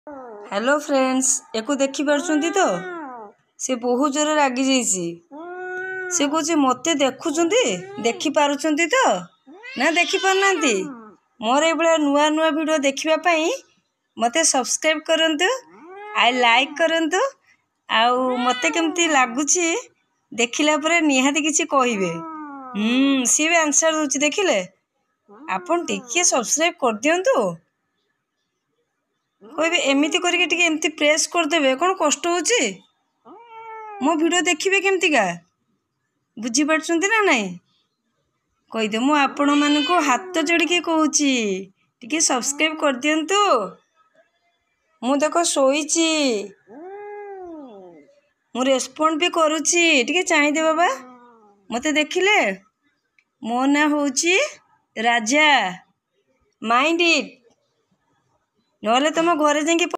Hello friends, एको देखी पार्छन्ती तो से बहुत जोर रागी जाइए। से कौच मत देखी पारुछन्ती तो ना देखी पारना। मोर ये नुआ नुआ वीडियो देखापी मत सब्सक्राइब करंतु, आई लाइक करंतु, आउ मते केमती लगुच देखिला परे निहाती किछि कहिबे। सी भी आंसर दूची देखिले आपन टिके सब्सक्राइब कर दियंतु। कहबे एमिति करके टिके एमती प्रेस कर देबे, कोन कष्ट होची मो वीडियो देखिबे केमतिका बुझी पारछन्ती ना नहीं कहि दे। मु आपण मानको हाथ जोड़ी के कहूची टिके सब्सक्राइब कर दियंतु। मु देखो सोईची, मु रेस्पॉन्ड भी करूची, टिके चाहि दे बाबा मते देखिले। मो ना होची राजा, माइंड इट नहले तुम घरे जाके